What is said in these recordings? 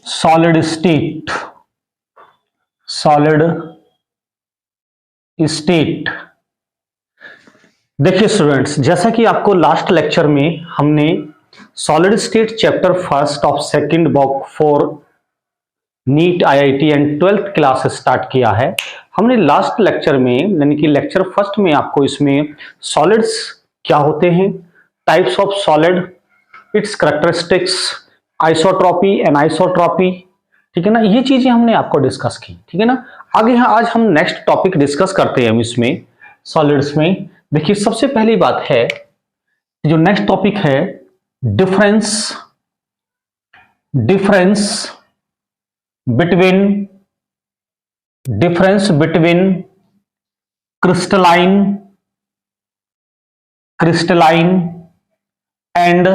Solid state, solid state. देखिए students, जैसा कि आपको लास्ट लेक्चर में हमने solid state chapter first of second book for NEET IIT and 12th class start किया है। हमने लास्ट लेक्चर में यानी कि लेक्चर फर्स्ट में आपको इसमें सॉलिड्स क्या होते हैं, types of solid, it's characteristics, isotropy, anisotropy, ठीक है ना, ये चीजें हमने आपको डिस्कस की, ठीक है ना। आगे आज हम नेक्स्ट टॉपिक डिस्कस करते हैं हम इसमें सॉलिड्स में। देखिए सबसे पहली बात है, जो नेक्स्ट टॉपिक है difference between crystalline and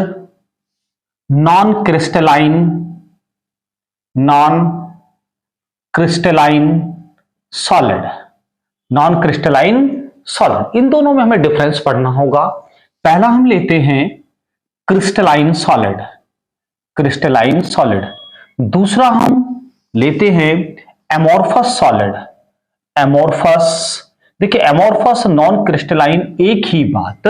non crystalline solid. इन दोनों में हमें डिफरेंस पढ़ना होगा। पहला हम लेते हैं क्रिस्टलाइन सॉलिड, दूसरा हम लेते हैं एमोर्फस सॉलिड। देखिए एमोर्फस नॉन क्रिस्टलाइन एक ही बात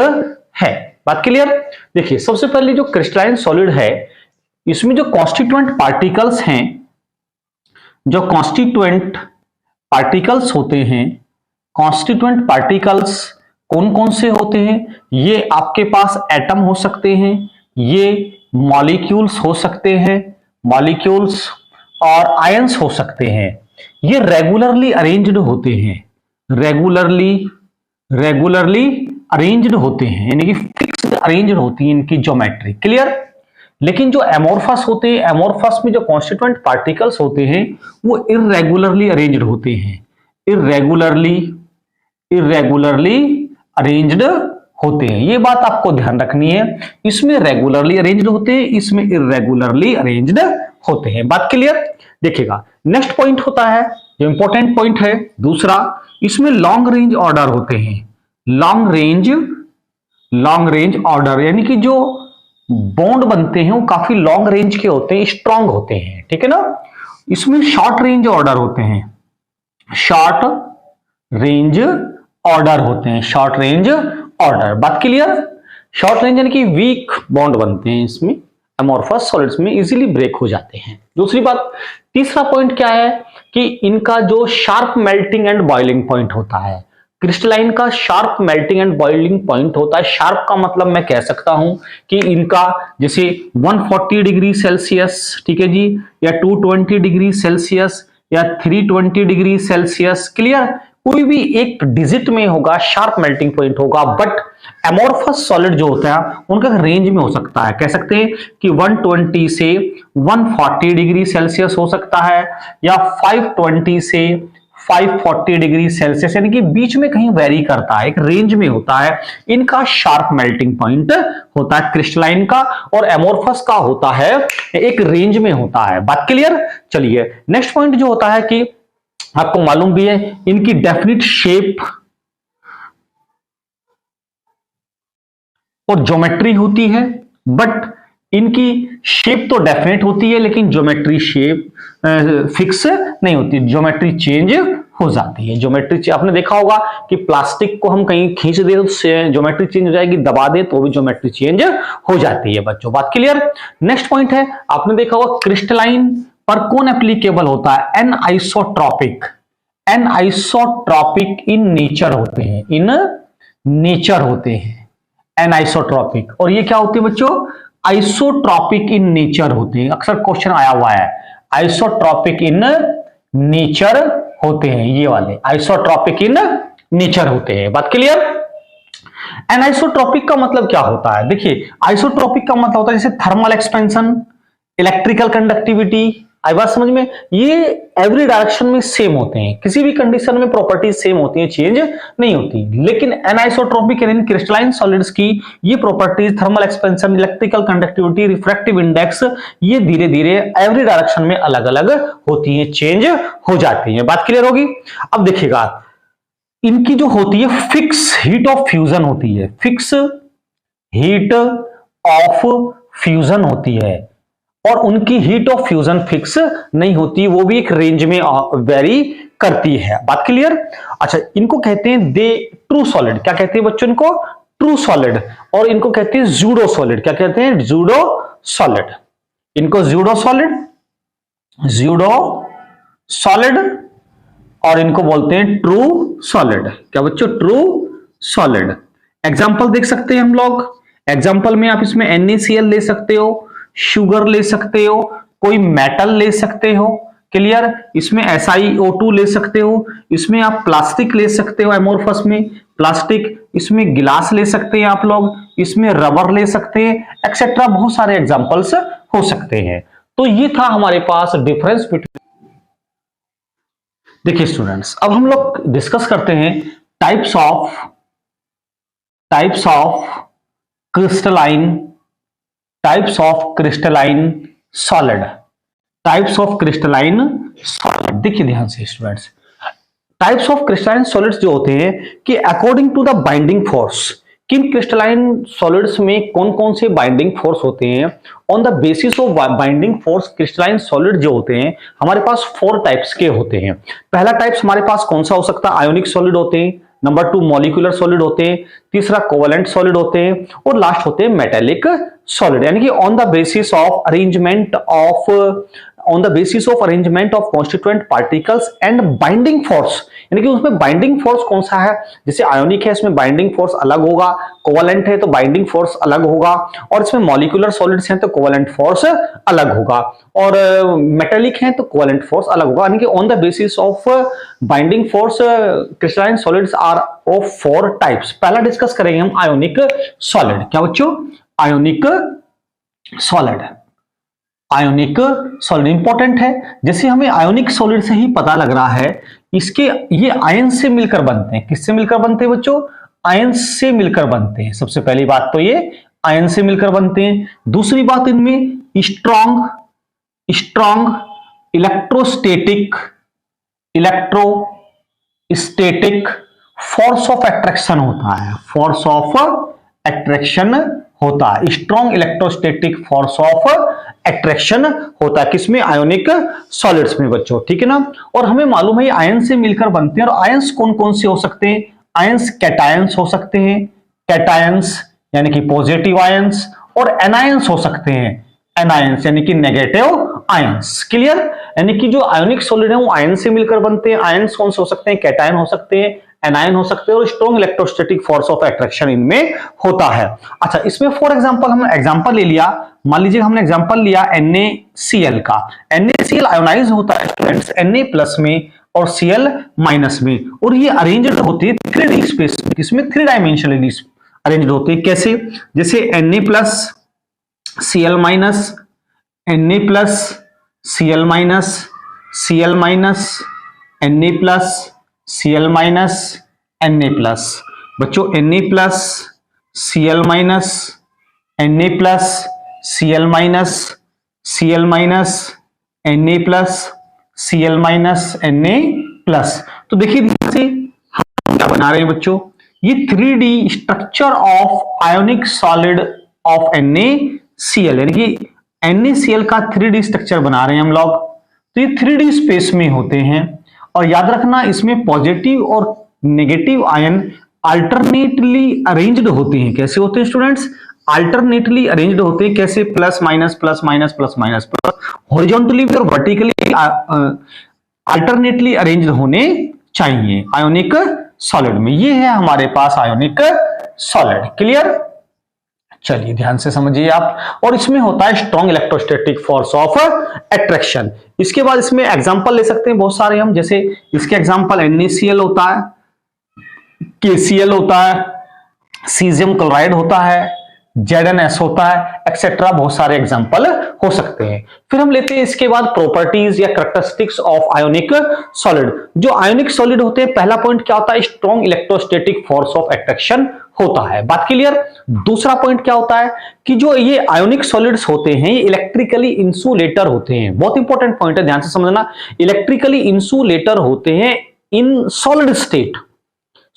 है। बात क्लियर? देखिए सबसे पहले जो क्रिस्टलाइन सॉलिड है, इसमें जो कॉन्स्टिट्यूएंट पार्टिकल्स हैं, जो कॉन्स्टिट्यूएंट पार्टिकल्स होते हैं, कॉन्स्टिट्यूएंट पार्टिकल्स कौन कौन से होते हैं? ये आपके पास एटम हो सकते हैं, ये मॉलिक्यूल्स हो सकते हैं, मॉलिक्यूल्स और आयंस हो सकते हैं। ये रेगुलरली अरेंज्ड होते हैं, रेगुलरली अरेंज्ड होते हैं, यानी कि फिक्स्ड अरेंज्ड होती है इनकी ज्योमेट्री। क्लियर? लेकिन जो एमोर्फस होते हैं, एमोर्फस में जो कॉन्स्टिट्यूएंट पार्टिकल्स होते हैं वो इर्रेगुलरली अरेंज्ड होते हैं, इर्रेगुलरली अरेंज्ड होते हैं। ये बात आपको ध्यान रखनी है, इसमें रेगुलरली अरेंज्ड होते हैं, इसमें इर्रेगुलरली अरेंज्ड होते हैं। बात क्लियर? देखिएगा नेक्स्ट पॉइंट होता है जो इंपॉर्टेंट पॉइंट है दूसरा, इसमें लॉन्ग रेंज ऑर्डर होते हैं। लॉन्ग रेंज ऑर्डर यानी कि जो बॉन्ड बनते हैं वो काफी लॉन्ग रेंज के होते हैं, स्ट्रांग होते हैं, ठीक है ना। इसमें शॉर्ट रेंज ऑर्डर होते हैं, शॉर्ट रेंज ऑर्डर। बात क्लियर? शॉर्ट रेंज यानी कि वीक बॉन्ड बनते हैं इसमें, एमोर्फस सॉलिड्स में इजीली ब्रेक हो जाते हैं। दूसरी बात, तीसरा पॉइंट क्या है कि इनका जो sharp melting and boiling point होता है, क्रिस्टलाइन का sharp melting and boiling point होता है। शार्प का मतलब मैं कह सकता हूं कि इनका जैसे 140 डिग्री सेल्सियस, ठीक है जी, या 220 डिग्री सेल्सियस या 320 डिग्री सेल्सियस। क्लियर? कोई भी एक डिजिट में होगा, शार्प मेल्टिंग पॉइंट होगा। बट एमोर्फस सॉलिड जो होता है उनका रेंज में हो सकता है, कह सकते हैं कि 120 से 140 डिग्री सेल्सियस हो सकता है, या 520 से 540 डिग्री सेल्सियस, यानी कि बीच में कहीं वेरी करता है, एक रेंज में होता है। इनका शार्प मेल्टिंग पॉइंट होता है क्रिस्टलाइन का, और एमोर्फस का होता है एक रेंज में होता है। बात क्लियर? चलिए नेक्स्ट पॉइंट जो होता है कि आपको मालूम भी है इनकी डेफिनिट शेप और ज्योमेट्री होती है, बट इनकी शेप तो डेफिनेट होती है लेकिन ज्योमेट्री शेप फिक्स नहीं होती, ज्योमेट्री चेंज हो जाती है। ज्योमेट्री आपने देखा होगा कि प्लास्टिक को हम कहीं खींच दे तो ज्योमेट्री चेंज हो जाएगी, दबा दे तो भी ज्योमेट्री चेंज हो जाती है बच्चों। बात क्लियर? नेक्स्ट पॉइंट है, आपने देखा होगा क्रिस्टलाइन पर कौन एप्लीकेबल होता है? एनआइसोट्रॉपिक इन नेचर होते हैं, एनाइसोट्रॉपिक। और ये क्या होते हैं बच्चों? आइसोट्रॉपिक इन नेचर होते हैं। अक्सर क्वेश्चन आया हुआ है, आइसोट्रॉपिक इन नेचर होते हैं, ये वाले आइसोट्रॉपिक इन नेचर होते हैं। बात क्लियर? एनाइसोट्रॉपिक का मतलब क्या होता है? देखिए आइसोट्रॉपिक का मतलब होता है जैसे थर्मल एक्सपेंशन, इलेक्ट्रिकल कंडक्टिविटी। आई बात समझ में? ये एवरी डायरेक्शन में सेम होते हैं, किसी भी कंडीशन में प्रॉपर्टीज सेम होती हैं, चेंज नहीं होती। लेकिन एनाइसोट्रॉपिक यानी क्रिस्टलाइन सॉलिड्स की ये properties, thermal expansion, electrical conductivity, refractive index, ये धीरे धीरे एवरी डायरेक्शन में अलग अलग होती हैं, चेंज हो जाती हैं। बात क्लियर होगी? अब देखिएगा इनकी जो होती है फिक्स हीट ऑफ फ्यूजन होती है, फिक्स हीट ऑफ फ्यूजन होती है। और उनकी हीट ऑफ फ्यूजन फिक्स नहीं होती, वो भी एक रेंज में वेरी करती है। बात क्लियर? अच्छा, इनको कहते हैं दे ट्रू सॉलिड। क्या कहते हैं बच्चों इनको? True solid. और इनको कहते हैं जूडो सॉलिड। क्या कहते हैं? Judo solid. इनको जूडो सॉलिड, जूडो सॉलिड, और इनको बोलते हैं ट्रू सॉलिड। क्या बच्चों? True solid. एग्जाम्पल देख सकते हैं हम लोग। एग्जाम्पल में आप इसमें NaCl ले सकते हो, शुगर ले सकते हो, कोई मेटल ले सकते हो। क्लियर? इसमें SiO2 ले सकते हो, इसमें आप प्लास्टिक ले सकते हो, एमोर्फस में प्लास्टिक, इसमें गिलास ले सकते हैं आप लोग, इसमें रबर ले सकते हैं, एक्सेट्रा। बहुत सारे एग्जाम्पल्स हो सकते हैं। तो ये था हमारे पास डिफरेंस बिटवीन। देखिए स्टूडेंट्स, अब हम लोग डिस्कस करते हैं types of crystalline solid. Types of crystalline solid, देखिए ध्यान से students. Types of crystalline solids जो होते हैं कि according to the binding force, किन क्रिस्टलाइन सॉलिड्स में कौन कौन से बाइंडिंग फोर्स होते हैं, on the basis of binding force crystalline solid जो होते हैं हमारे पास 4 टाइप्स के होते हैं। पहला टाइप्स हमारे पास कौन सा हो सकता है? आयोनिक सॉलिड होते हैं। नंबर 2 मॉलिक्यूलर सॉलिड होते हैं। तीसरा कोवेलेंट सॉलिड होते हैं। और लास्ट होते हैं मेटेलिक सॉलिड। यानी कि on the basis of arrangement of constituent particles and binding force, यानी कि उसमें बाइंडिंग फोर्स कौन सा है। जैसे आयोनिक है, इसमें बाइंडिंग फोर्स अलग होगा, कोवेलेंट है तो बाइंडिंग फोर्स अलग होगा, और इसमें मॉलिक्यूलर सॉलिड्स हैं तो कोवेलेंट फोर्स अलग होगा, और मेटेलिक हैं तो कोवेलेंट फोर्स अलग होगा। यानी कि on the basis of binding force crystalline solids are of 4 types. पहला डिस्कस करेंगे हम आयोनिक सॉलिड। क्या बच्चों? Ionic solid. Ionic solid important है। जैसे हमें आयोनिक सॉलिड से ही पता लग रहा है, इसके ये आयन से मिलकर बनते हैं। किससे मिलकर बनते हैं बच्चों? आयन से मिलकर बनते हैं। सबसे पहली बात तो ये आयन से मिलकर बनते हैं। दूसरी बात, इनमें strong electrostatic force of attraction होता है। फोर्स ऑफ अट्रैक्शन होता है, strong electrostatic force of attraction होता है। किसमें? आयोनिक सॉलिड्स में बच्चों, ठीक है ना। और हमें मालूम है आयन से मिलकर बनते हैं। और आयंस कौन कौन से हो सकते हैं? आयंस कैटायंस हो सकते हैं, कैटायंस यानी कि पॉजिटिव आयंस, और एनायंस हो सकते हैं, एनायंस यानी कि नेगेटिव आयंस। क्लियर? यानी कि जो आयोनिक सॉलिड है वो आयन से मिलकर बनते हैं। आयंस कौन से हो सकते हैं? कैटायन हो सकते हैं, एनायन हो सकते हैं, और strong electrostatic force of attraction इनमें होता है। अच्छा, इसमें फॉर एग्जांपल हमने एग्जांपल ले लिया, मान लीजिए हमने एग्जांपल लिया NaCl का। NaCl आयोनाइज होता है स्टूडेंट्स Na+ में और Cl- में, और ये अरेंज्ड होती है 3D स्पेस में। इसमें 3 डायमेंशनली अरेंज्ड होते हैं। कैसे? जैसे Na+, Cl-, Na+, Cl-, Cl-, Na+, Cl-, Na+। बच्चों Na+, Cl-, Na+, Cl-, Na+, Cl-, Na+। तो देखिए हम क्या बना रहे हैं बच्चों? ये 3D structure of ionic solid of NaCl, यानी कि NaCl का 3D स्ट्रक्चर बना रहे हैं हम लोग। तो ये 3D स्पेस में होते हैं। और याद रखना, इसमें पॉजिटिव और नेगेटिव आयन अल्टरनेटली अरेंज्ड होते हैं। कैसे होते हैं स्टूडेंट्स? अल्टरनेटली अरेंज्ड होते हैं। कैसे? Plus minus plus minus plus minus plus, horizontally और वर्टिकली अल्टरनेटली अरेंज्ड होने चाहिए आयोनिक सॉलिड में। ये है हमारे पास आयोनिक सॉलिड। क्लियर? चलिए ध्यान से समझिए आप। और इसमें होता है strong electrostatic force of attraction. इसके बाद इसमें एग्जांपल ले सकते हैं बहुत सारे हम। जैसे इसके एग्जांपल NaCl होता है, KCl होता है, सीजियम क्लोराइड होता है, ZnS होता है, एक्सेट्रा। बहुत सारे एग्जांपल हो सकते हैं। फिर हम लेते हैं इसके बाद प्रॉपर्टीज या कैरेक्टरिस्टिक्स ऑफ आयोनिक सॉलिड। जो आयोनिक सॉलिड होते हैं, पहला पॉइंट क्या होता है? Strong electrostatic force of attraction होता है। बात क्लियर? दूसरा पॉइंट क्या होता है कि जो ये आयोनिक सॉलिड्स होते हैं ये इलेक्ट्रिकली इंसुलेटर होते हैं। बहुत इंपॉर्टेंट पॉइंट है, ध्यान से समझना। इलेक्ट्रिकली इंसुलेटर होते हैं in solid state.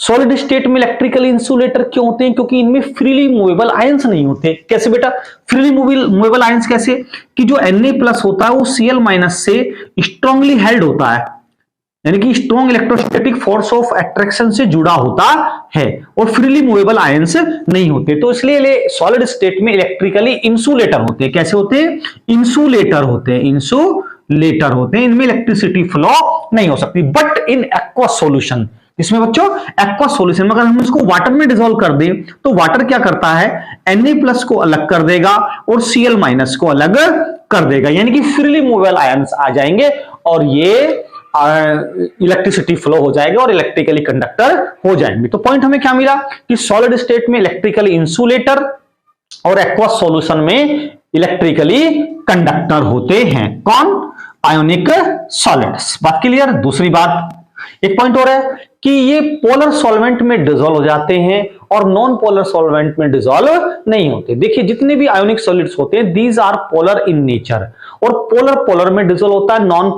Solid state में इलेक्ट्रिकल इंसुलेटर क्यों होते हैं? क्योंकि इनमें फ्रीली मूवेबल आयंस नहीं होते। कैसे बेटा फ्रीली मूवेबल आयंस? कैसे कि जो Na+ होता है वो Cl- से स्ट्रांगली हेल्ड होता है, यानी कि strong electrostatic force of attraction से जुड़ा होता है और फ्रीली मूवेबल आयंस नहीं होते। तो इसलिए सॉलिड स्टेट में इलेक्ट्रिकली इंसुलेटर होते हैं। कैसे होते हैं? इंसुलेटर होते हैं, इंसुलेटर होते हैं। इनमें इलेक्ट्रिसिटी फ्लो नहीं हो सकती। बट इन एक्वस सॉल्यूशन, इसमें बच्चों एक्वस सॉल्यूशन में अगर हम इसको वाटर में डिसॉल्व कर दें तो वाटर क्या करता है? Na+ को अलग कर देगा और Cl- को अलग कर देगा, यानी कि फ्रीली मूवेबल आयंस आ जाएंगे और ये इलेक्ट्रिसिटी फ्लो हो जाएगा और इलेक्ट्रिकली कंडक्टर हो जाएंगे। तो पॉइंट हमें क्या मिला कि सॉलिड स्टेट में इलेक्ट्रिकली इंसुलेटर और एक्वस सॉल्यूशन में इलेक्ट्रिकली कंडक्टर होते हैं। कौन? Ionic solids. बात क्लियर? दूसरी बात, एक पॉइंट और है कि ये पोलर सॉल्वेंट में डिसॉल्व हो जाते हैं और नॉन पोलर सॉल्वेंट में डिसॉल्व नहीं होते। देखिए जितने भी आयोनिक सॉलिड्स होते हैं these are polar in nature, और पोलर पोलर में डिसॉल्व होता है, नॉन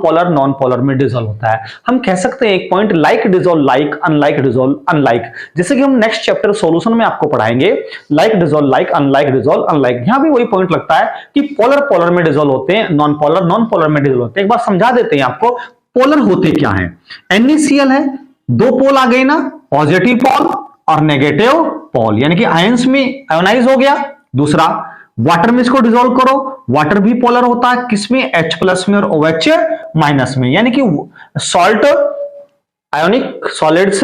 पोलर में डिसॉल्व होता है। हम कह सकते हैं एक point like dissolve like, unlike dissolve unlike, जैसे कि हम नेक्स्ट चैप्टर सॉल्यूशन में आपको पढ़ाएंगे like dissolve like, unlike dissolve unlike. यहां भी वही पॉइंट लगता है कि पोलर पोलर में डिसॉल्व होते हैं, नॉन पोलर में डिसॉल्व होते हैं। एक बार समझा देते हैं आपको पोलर होते क्या है। NaCl है, दो पोल आ गए ना, पॉजिटिव पोल और नेगेटिव पोल, यानी कि आयंस में आयोनाइज हो गया। दूसरा वाटर में इसको डिसॉल्व करो, वाटर भी पोलर होता है, किसमें? H+ में और OH- में, यानी कि सॉल्ट आयोनिक सॉलिड्स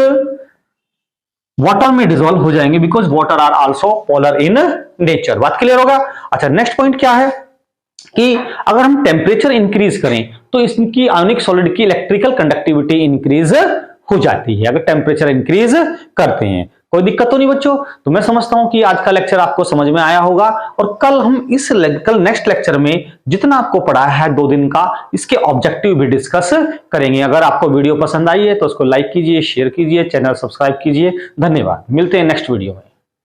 वाटर में डिसॉल्व हो जाएंगे because water are also polar in nature. बात क्लियर होगा? अच्छा नेक्स्ट पॉइंट क्या है कि अगर हम टेम्परेचर इंक्रीज करें तो इसकी आयोनिक सॉलिड की इलेक्ट्रिकल कंडक्टिविटी इंक्रीज हो जाती है, अगर टेम्परेचर इंक्रीज करते हैं। कोई दिक्कत तो नहीं बच्चों? तो मैं समझता हूं कि आज का लेक्चर आपको समझ में आया होगा और कल हम कल नेक्स्ट लेक्चर में जितना आपको पढ़ा है 2 दिन का, इसके ऑब्जेक्टिव भी डिस्कस करेंगे। अगर आपको वीडियो पसंद आई है तो उसको लाइक कीजिए, शेयर कीजिए, चैनल सब्सक्राइब कीजिए। धन्यवाद, मिलते हैं नेक्स्ट वीडियो में।